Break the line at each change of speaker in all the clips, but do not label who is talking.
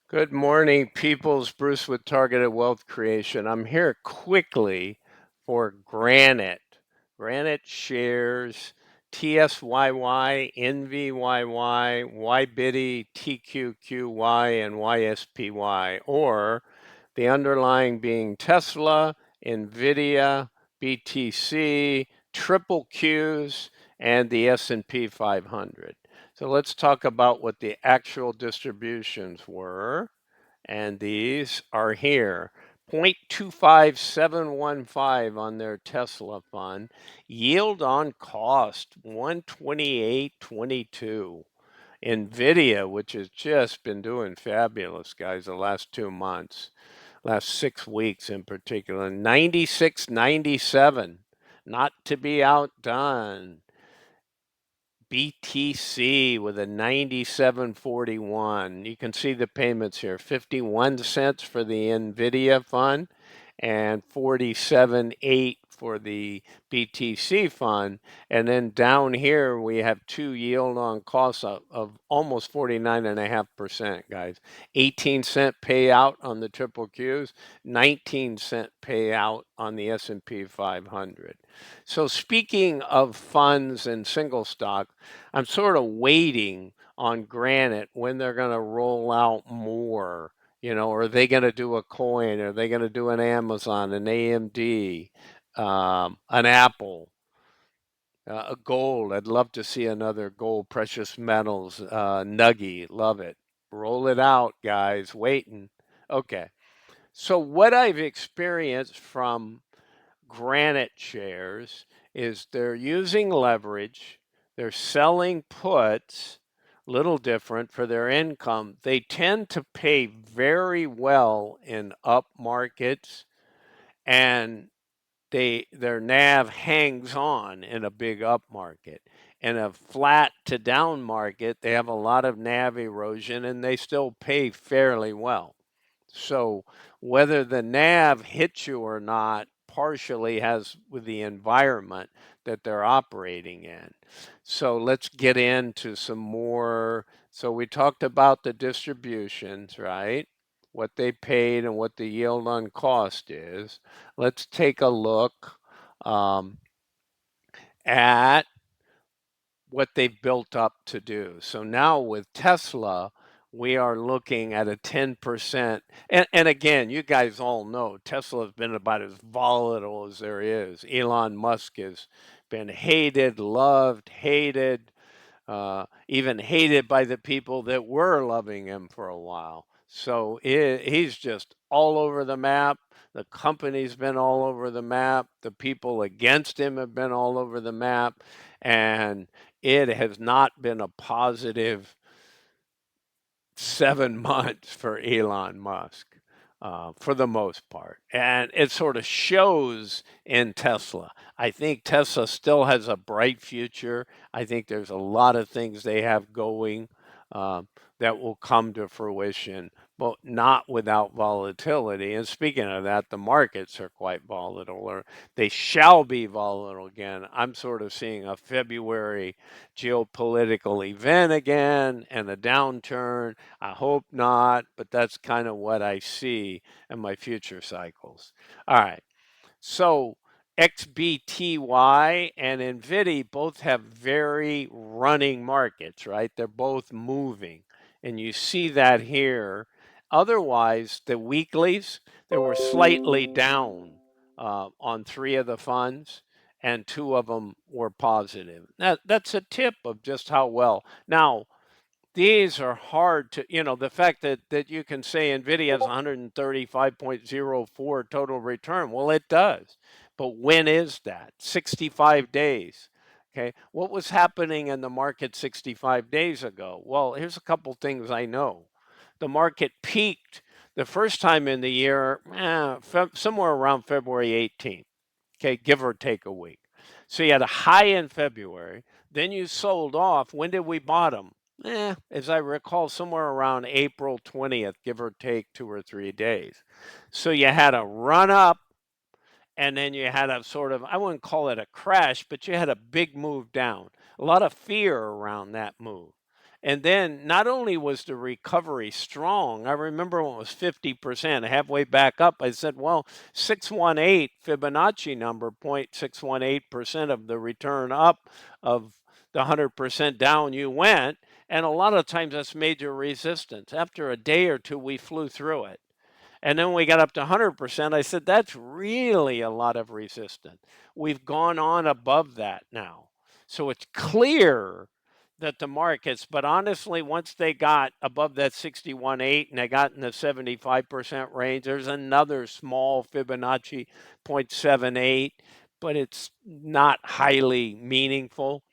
Good morning, peoples. Bruce with Targeted Wealth Creation. I'm here quickly for Granite shares, TSYY, NVYY, YBITY, TQQY, and YSPY, or the underlying being Tesla, NVIDIA, BTC, triple Qs, and the S&P 500. So let's talk about what the actual distributions were. And these are here. 0.25715 on their Tesla fund. Yield on cost 128.22. NVIDIA, which has just been doing fabulous, guys, the last 2 months, last 6 weeks in particular, 96.97. Not to be outdone. BTC with a 97.41. You can see the payments here, 51 cents for the NVIDIA fund and 47.8 for the BTC fund. And then down here, we have two yield on costs of almost 49.5%, guys. 18-cent payout on the triple Qs, 19-cent payout on the S&P 500. So speaking of funds and single stock, I'm sort of waiting on Granite when they're going to roll out more. Are they going to do a coin? Are they going to do an Amazon, an AMD, an Apple, a gold? I'd love to see another gold, precious metals, nuggy. Love it. Roll it out, guys. Waiting. Okay. So what I've experienced from Granite shares is they're using leverage, they're selling puts, little different for their income. They tend to pay very well in up markets, and their NAV hangs on in a big up market. In a flat to down market, they have a lot of NAV erosion and they still pay fairly well. So whether the NAV hits you or not partially has with the environment that they're operating in. So let's get into some more. So we talked about the distributions, right? What they paid and what the yield on cost is. Let's take a look at what they've built up to do. So now with Tesla, we are looking at a 10%. And again, you guys all know Tesla has been about as volatile as there is. Elon Musk has been hated, loved, hated, even hated by the people that were loving him for a while. So he's just all over the map. The company's been all over the map. The people against him have been all over the map. And it has not been a positive 7 months for Elon Musk. For the most part. And it sort of shows in Tesla. I think Tesla still has a bright future. I think there's a lot of things they have going that will come to fruition, but not without volatility. And speaking of that, the markets are quite volatile, or they shall be volatile again. I'm sort of seeing a February geopolitical event again and a downturn. I hope not, but that's kind of what I see in my future cycles. All right. So XBTY and NVYY both have very running markets, right? They're both moving. And you see that here. Otherwise, the weeklies, they were slightly down on three of the funds, and two of them were positive. That's a tip of just how well. Now, these are hard to, the fact that you can say NVIDIA has 135.04 total return. Well, it does. But when is that? 65 days. Okay. What was happening in the market 65 days ago? Well, here's a couple things I know. The market peaked the first time in the year, somewhere around February 18th. Okay. Give or take a week. So you had a high in February. Then you sold off. When did we bottom? As I recall, somewhere around April 20th, give or take 2 or 3 days. So you had a run up, and then you had a sort of, I wouldn't call it a crash, but you had a big move down. A lot of fear around that move. And then not only was the recovery strong, I remember when it was 50%, halfway back up, I said, well, 618 Fibonacci number, 0.618% of the return up of the 100% down you went. And a lot of times that's major resistance. After a day or two, we flew through it. And then we got up to 100%. I said, that's really a lot of resistance. We've gone on above that now. So it's clear that the markets, but honestly, once they got above that 61.8 and they got in the 75% range, there's another small Fibonacci 0.78, but it's not highly meaningful.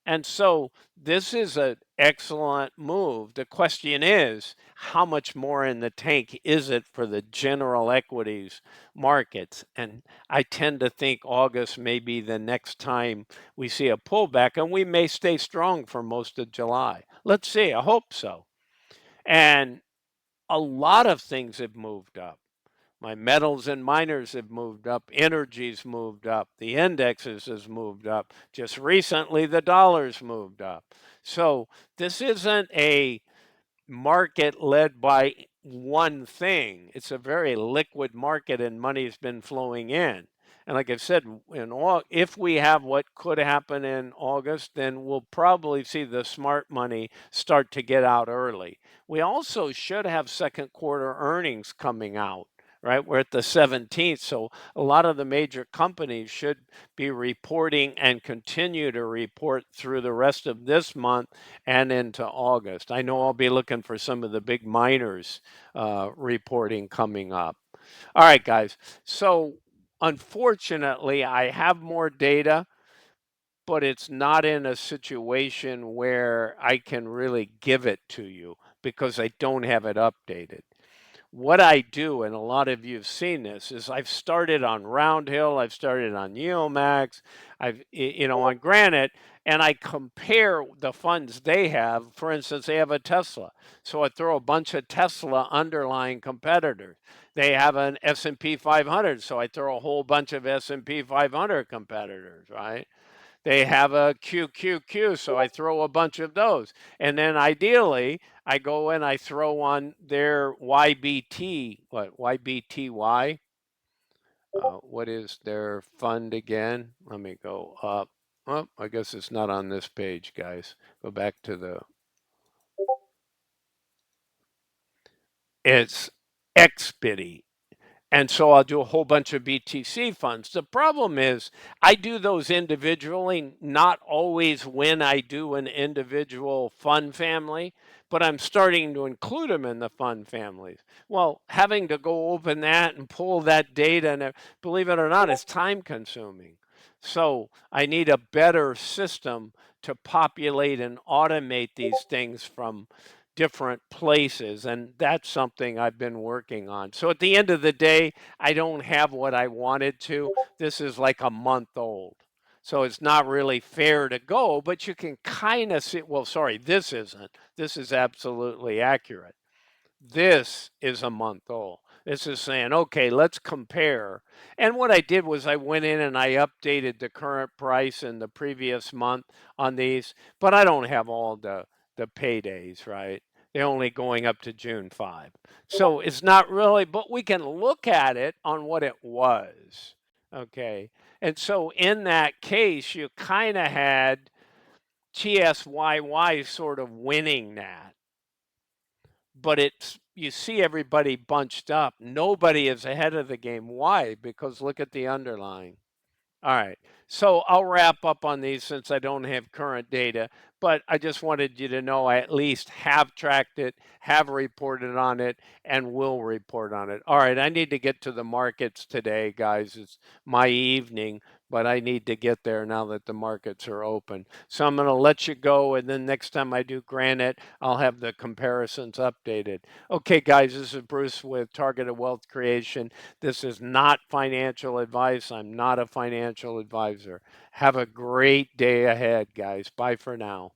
And so this is an excellent move. The question is, how much more in the tank is it for the general equities markets? And I tend to think August may be the next time we see a pullback, and we may stay strong for most of July. Let's see, I hope so. And a lot of things have moved up. My metals and miners have moved up. Energy's moved up. The indexes has moved up. Just recently, the dollar's moved up. So this isn't a market led by one thing. It's a very liquid market and money's been flowing in. And like I said, if we have what could happen in August, then we'll probably see the smart money start to get out early. We also should have second quarter earnings coming out, right? We're at the 17th. So a lot of the major companies should be reporting and continue to report through the rest of this month and into August. I know I'll be looking for some of the big miners reporting coming up. All right, guys. So unfortunately, I have more data, but it's not in a situation where I can really give it to you because I don't have it updated. What I do, and a lot of you have seen this, is I've started on Roundhill, I've started on YieldMax, on Granite, and I compare the funds they have. For instance, they have a Tesla, so I throw a bunch of Tesla underlying competitors. They have an S&P 500, so I throw a whole bunch of S&P 500 competitors, right? They have a QQQ, so I throw a bunch of those. And then ideally, I go and I throw on their YBTY. What is their fund again? Let me go up. Oh, I guess it's not on this page, guys. Go back to it's XBTY. And so I'll do a whole bunch of BTC funds. The problem is I do those individually, not always when I do an individual fund family, but I'm starting to include them in the fund families. Well, having to go open that and pull that data, and believe it or not, it's time consuming. So I need a better system to populate and automate these things from different places, and that's something I've been working on. So at the end of the day, I don't have what I wanted to. This is like a month old. So it's not really fair to go, but you can kind of see, well, sorry, this isn't. This is absolutely accurate. This is a month old. This is saying, okay, let's compare. And what I did was I went in and I updated the current price in the previous month on these, but I don't have all the paydays, right? They're only going up to June 5. So it's not really, but we can look at it on what it was. Okay. And so in that case, you kind of had TSYY sort of winning that, but it's you see everybody bunched up. Nobody is ahead of the game. Why? Because look at the underlying. All right. So I'll wrap up on these since I don't have current data, but I just wanted you to know I at least have tracked it, have reported on it, and will report on it. All right. I need to get to the markets today, guys. It's my evening, but I need to get there now that the markets are open. So I'm going to let you go, and then next time I do Granite, I'll have the comparisons updated. Okay, guys, this is Bruce with Targeted Wealth Creation. This is not financial advice. I'm not a financial advisor. Have a great day ahead, guys. Bye for now.